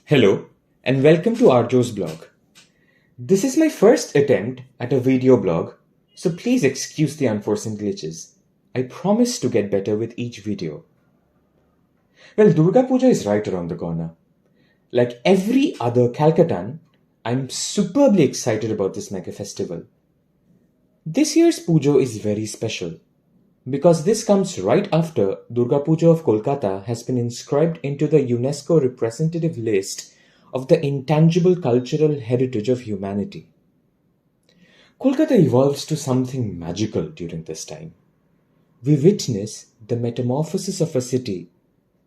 Hello and welcome to Arjo's blog. This is my first attempt at a video blog, so please excuse the unforeseen glitches. I promise to get better with each video. Well, Durga Puja is right around the corner. Like every other Calcuttan, I'm superbly excited about this Megafestival. This year's Pujo is very special because this comes right after Durga Pujo of Kolkata has been inscribed into the UNESCO Representative List of the Intangible Cultural Heritage of Humanity. Kolkata evolves to something magical during this time. We witness the metamorphosis of a city,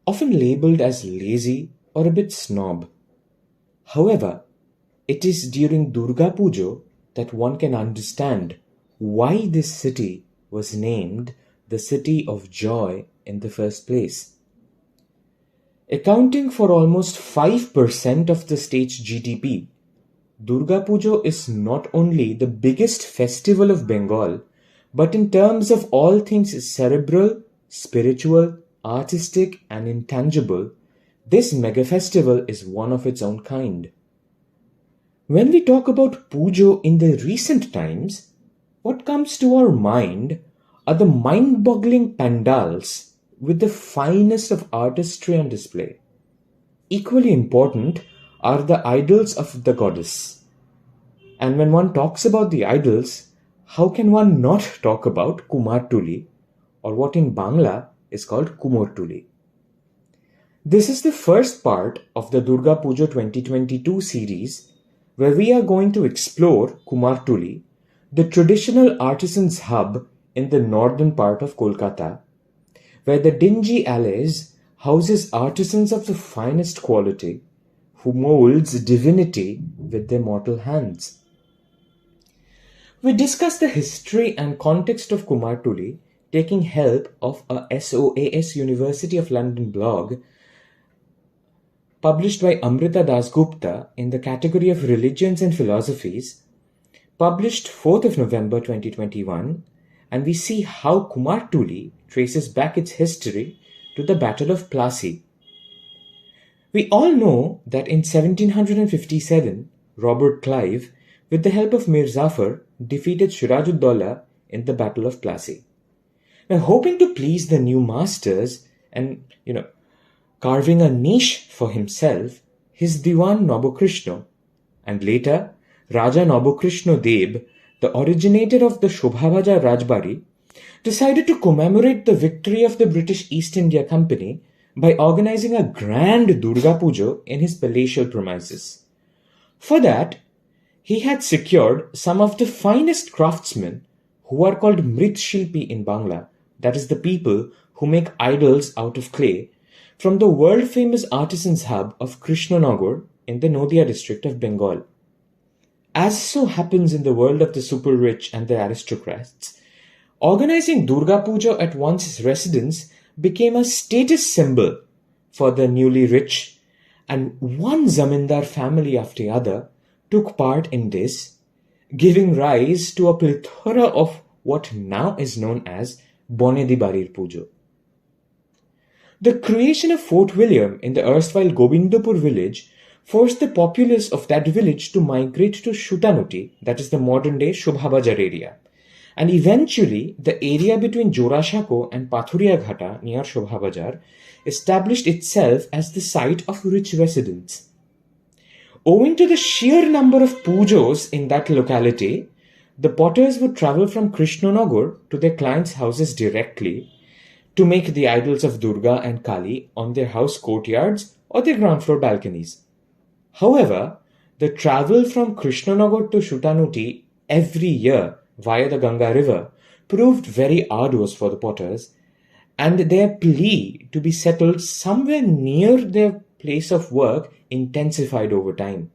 often labeled as lazy or a bit snob. However, it is during Durga Pujo that one can understand why this city was named the City of Joy in the first place. Accounting for almost 5% of the state's GDP, Durga Pujo is not only the biggest festival of Bengal, but in terms of all things cerebral, spiritual, artistic, and intangible, this Megafestival is one of its own kind. When we talk about Pujo in the recent times, what comes to our mind are the mind-boggling pandals with the finest of artistry on display. Equally important are the idols of the goddess. And when one talks about the idols, how can one not talk about Kumartuli, or what in Bangla is called Kumartuli? This is the first part of the Durga Puja 2022 series, where we are going to explore Kumartuli, the traditional artisans' hub in the northern part of Kolkata, where the dingy alleys houses artisans of the finest quality who molds divinity with their mortal hands. We discuss the history and context of Kumartuli, taking help of a SOAS University of London blog published by Amrita Dasgupta in the category of Religions and Philosophies, published 4th of November 2021, and we see how Kumartuli traces back its history to the Battle of Plassey. We all know that in 1757, Robert Clive, with the help of Mir Zafar, defeated Siraj-ud-Daulah in the Battle of Plassey. Now, hoping to please the new masters and, carving a niche for himself, his Diwan Nabokrashna, and later Raja Nabokrashna Deb, the originator of the Shobhabaja Rajbari, decided to commemorate the victory of the British East India Company by organizing a grand Durga Puja in his palatial premises. For that, he had secured some of the finest craftsmen who are called Mritshilpi in Bangla, that is the people who make idols out of clay, from the world-famous artisans' hub of Krishnanagar in the Noida district of Bengal. As so happens in the world of the super-rich and the aristocrats, organizing Durga Puja at one's residence became a status symbol for the newly rich, and one zamindar family after the other took part in this, giving rise to a plethora of what now is known as Bonedi Barir Pujo. The creation of Fort William in the erstwhile Gobindapur village forced the populace of that village to migrate to Shutanuti, that is the modern-day Shobhabajar area, and eventually the area between Jorashako and Pathuria Ghata near Shobhabajar established itself as the site of rich residents. Owing to the sheer number of pujos in that locality, the potters would travel from Krishnanagar to their clients' houses directly to make the idols of Durga and Kali on their house courtyards or their ground floor balconies. However, the travel from Krishnanagar to Shutanuti every year via the Ganga river proved very arduous for the potters, and their plea to be settled somewhere near their place of work intensified over time.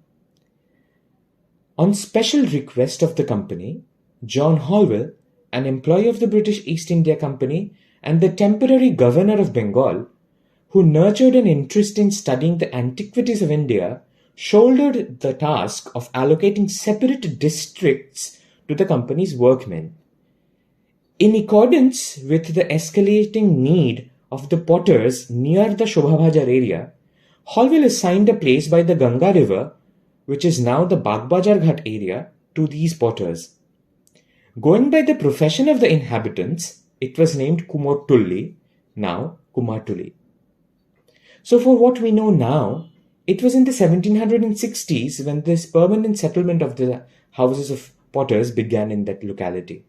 On special request of the company, John Holwell, an employee of the British East India Company and the temporary governor of Bengal, who nurtured an interest in studying the antiquities of India, shouldered the task of allocating separate districts to the company's workmen. In accordance with the escalating need of the potters near the Shobhabajar area, Hallwell assigned a place by the Ganga river, which is now the Bagbajar Ghat area, to these potters. Going by the profession of the inhabitants, it was named Kumartuli, now Kumartuli. So for what we know now, it was in the 1760s when this permanent settlement of the houses of potters began in that locality.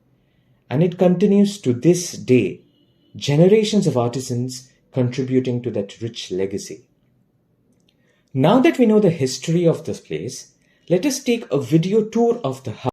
And it continues to this day, generations of artisans contributing to that rich legacy. Now that we know the history of this place, let us take a video tour of the house.